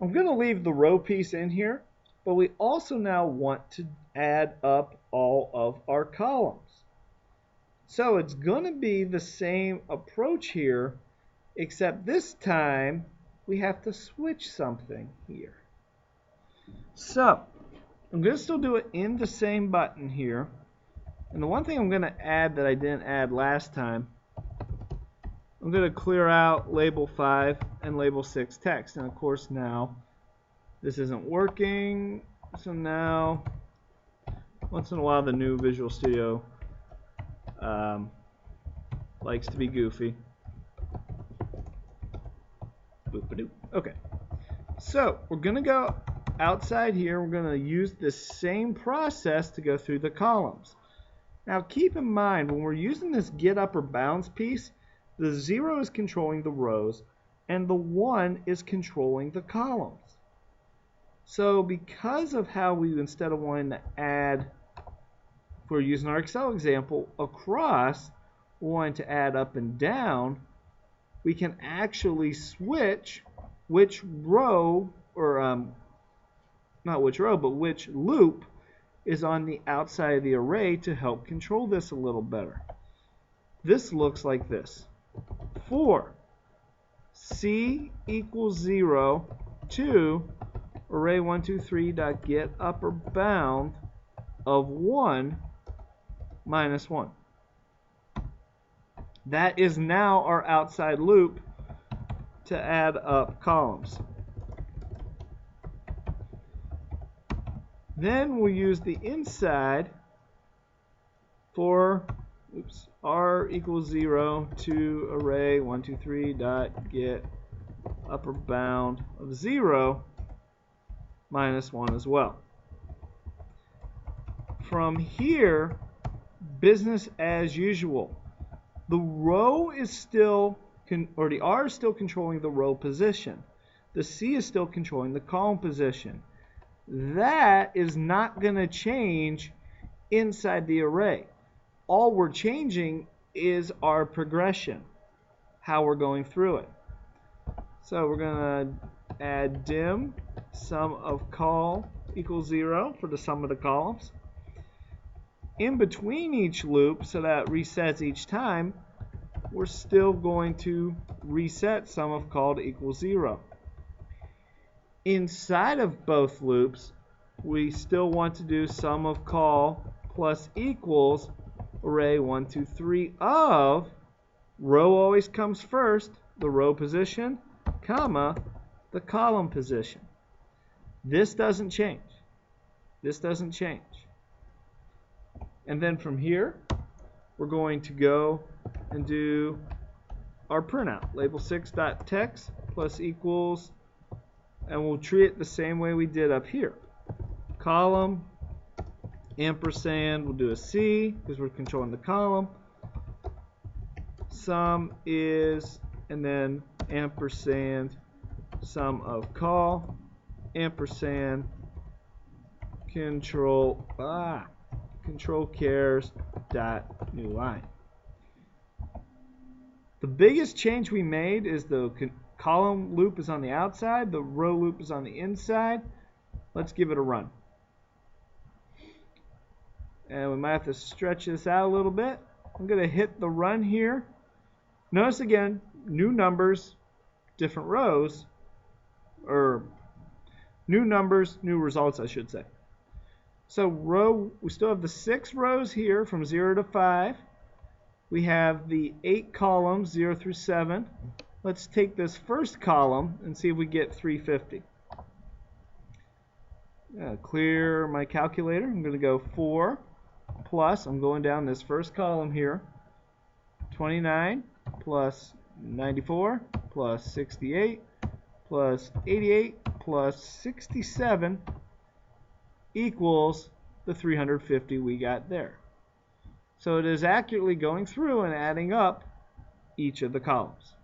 I'm going to leave the row piece in here, but we also now want to add up all of our columns. So it's going to be the same approach here, except this time we have to switch something here. So I'm going to still do it in the same button here. And the one thing I'm going to add that I didn't add last time, I'm going to clear out label 5 and label 6 text. And of course now this isn't working. So now once in a while the new Visual Studio likes to be goofy. Boop-a-doop. Okay. So we're going to go outside here. We're going to use the same process to go through the columns. Now keep in mind, when we're using this get upper bounds piece, the 0 is controlling the rows and the 1 is controlling the columns. So because of how we, instead of wanting to add, if we're using our Excel example, across, we're wanting to add up and down, we can actually switch which row, or not which row, but which loop is on the outside of the array to help control this a little better. This looks like this. For C equals 0 to array123 dot get upper bound of 1 minus 1. That is now our outside loop to add up columns. Then we'll use the inside for r equals 0 to array123 dot get upper bound of 0 minus 1 as well. From here, business as usual. The row is still, or the R is still controlling the row position. The C is still controlling the column position. That is not going to change inside the array. All we're changing is our progression, how we're going through it. So we're going to add dim sum of col equals 0 for the sum of the columns. In between each loop, so that resets each time, we're still going to reset sum of col to equal 0. Inside of both loops, we still want to do sum of col plus equals array123 of row always comes first, the row position, comma, the column position. This doesn't change. This doesn't change. And then from here, we're going to go and do our printout. Label 6.text plus equals, and we'll treat it the same way we did up here. Column, ampersand, we'll do a C because we're controlling the column. Sum is, and then ampersand, sum of col, ampersand, control chars dot new line. The biggest change we made is the column loop is on the outside, the row loop is on the inside. Let's give it a run. And we might have to stretch this out a little bit. I'm going to hit the run here. Notice again, new numbers, different rows, or new numbers, new results, I should say. So we still have the 6 rows here from 0 to 5. We have the 8 columns, 0 through 7. Let's take this first column and see if we get 350. Clear my calculator. I'm going to go 4 plus, I'm going down this first column here, 29 plus 94 plus 68 plus 88 plus 67 equals the 350 we got there. So it is accurately going through and adding up each of the columns.